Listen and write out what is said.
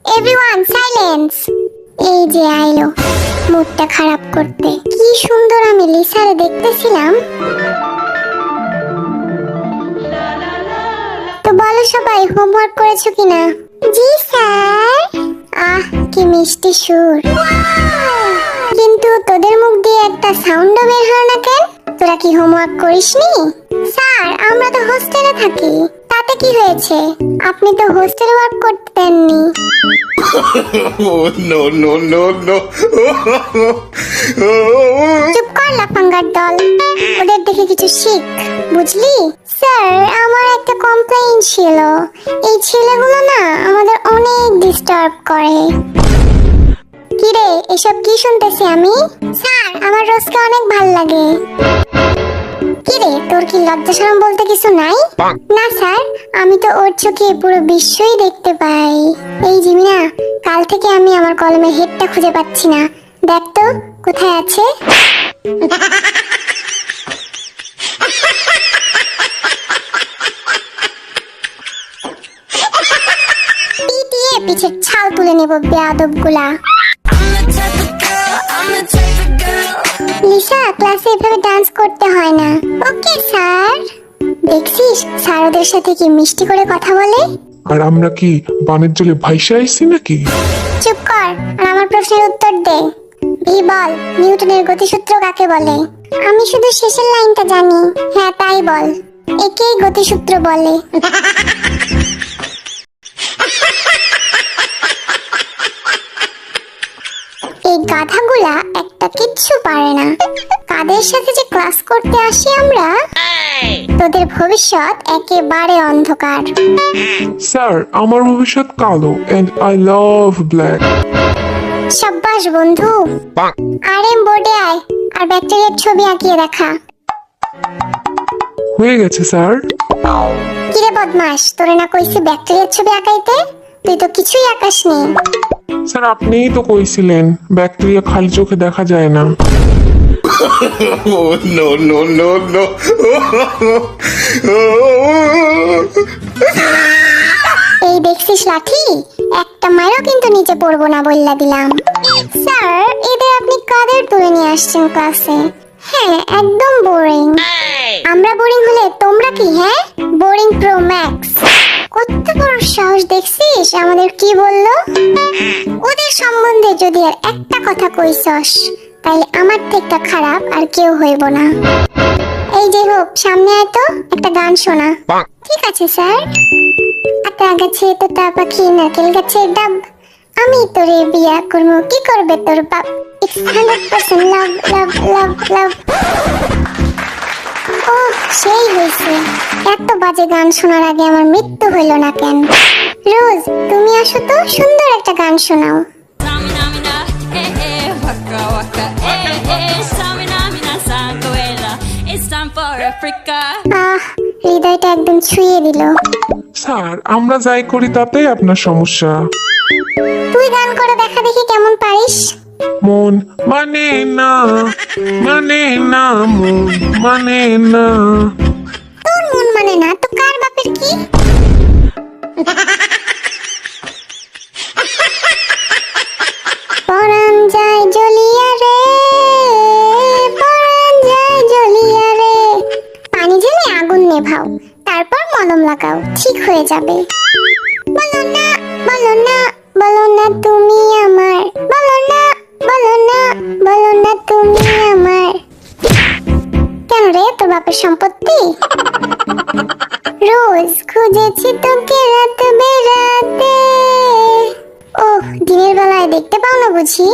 Everyone silence. এই যে আইলো মুডটা খারাপ করতে। কি সুন্দর আমি লিসারে দেখতেছিলাম। তো বলো সবাই হোমওয়ার্ক করেছো কিনা? জি স্যার। আহ কি মিষ্টি সুর, কিন্তু তোদের মুখ দিয়ে একটা সাউন্ডও বের হয় না কেন? তোরা কি হোমওয়ার্ক করিসনি? স্যার আমরা তো হোস্টেলে থাকি। তাতে কি হয়েছে? আপনি তো হোস্টেল ওয়ার্ক করতে দেননি। No, no, no, no. চুপ কর লাফাঙ্গার দল, ওদের দেখে কিছু শিখ, বুঝলি? স্যার আমার একটা কমপ্লেইন ছিল। এই ছেলেগুলো না আমাদের অনেক ডিস্টার্ব করে। কিরে এসব কি শুনতেছি আমি? স্যার আমার রোজকে অনেক ভাল লাগে। কিরে তোর কি লজ্জা শরম বলতে কিছু নাই? না স্যার, আমি তো ওর চোখে পুরো বিশ্বই দেখতে পাই। এই জিমিনা, কাল থেকে আমি আমার কলমের হেডটা খুঁজে পাচ্ছি না। দেখ তো কোথায় আছে। পিটিয়ে পিছের ছাল তুলে নেব বেয়াদবগুলা। লিসা ক্লাসে এভাবে ডান্স করতে হয় না। Okay sir. দেখছিস স্যার ওদের সাথে কি মিষ্টি করে কথা বলে। আর আমরা কি বানের জলে ভাইসা আইছি নাকি? চুপ কর আর আমার প্রশ্নের উত্তর দে। ভি বল, নিউটনের গতিসূত্র কাকে বলে? আমি শুধু শেষের লাইনটা জানি। হ্যাঁ তাই বল, একেই গতিসূত্র বলে। এই গাধাগুলা একটা কিচ্ছু পারে না। কাদের সাথে যে ক্লাস করতে আসি আমরা। তোদের ভবিষ্যৎ একেবারে অন্ধকার। স্যার আমার ভবিষ্যৎ কালো এন্ড আই লাভ ব্ল্যাক। সাব্বাস বন্ধু। আরএম বোর্ডে আয় আর ব্যাকটেরিয়ার ছবি আঁকিয়ে দেখা। হয়ে গেছে স্যার। কিরে বদমাস, তোরে না কইছি ব্যাকটেরিয়ার ছবি আঁকাইতে? তুই তো কিছুই আঁকাসনি। স্যার আপনিই তো কইছিলেন ব্যাকটেরিয়া খালি চোখে দেখা যায় না। Oh, no, no, no, no. এই দেখছিস লাঠি, একটা মারও কিন্তু নিচে পড়বো না বললা দিলাম। স্যার এদের আপনি কাদের তুলে নিয়ে আসছেন ক্লাসে? হ্যাঁ একদম বোরিং। আমরা বোরিং হলে তোমরা কি? হ্যাঁ বোরিং প্রো ম্যাক্স। কত বড় সাহস দেখছিস আমাদের কি বললো? ওদের সম্বন্ধে যদি আর একটা কথা কইছস তাইলে আমার থেকে খারাপ আর কেউ হইব না। এই যে হোক সামনে আয় তো, একটা গান শোনা। ঠিক আছে স্যার। আতা গাছে তোতা পাখি নারকেল গাছের ডাব, আমি তোরে বিয়া করবো, কি করবে তোর বাপ। It's 100% লাভ লাভ লাভ লাভ। ও সেই হয়েছে। এত বাজে গান শোনার আগে আমার মৃত্যু হইল না কেন? রোজ তুমি আসো তো, সুন্দর একটা গান শোনাও। Samina mina, waka waka, samina mina sanguela. It's time for Africa. আহ হৃদয়টা একদম ছুঁয়ে দিল। স্যার আমরা যাই করি তাতেই আপনার সমস্যা। তুই গান করে দেখা দেখি কেমন পারিস। মন মানে না, মানে না, মন মানে না। তোর মন মানে না তো কার বাপের কি? পরাণ যায় জ্বলিয়া রে, পরাণ যায় জ্বলিয়া রে। পানি ঢেলে আগুন নেভাও, তারপর মলম লাগাও, ঠিক হয়ে যাবে। বলো না বলো না বলো না তুমি আমার, বলো না বলো না বলো না তুমি আমার। কেন রে তোর বাপের সম্পত্তি? রোজ খুঁজেছি তোকে রাত বেরাতে। ওহ দিনের বেলায় দেখতে পাও না বুঝি?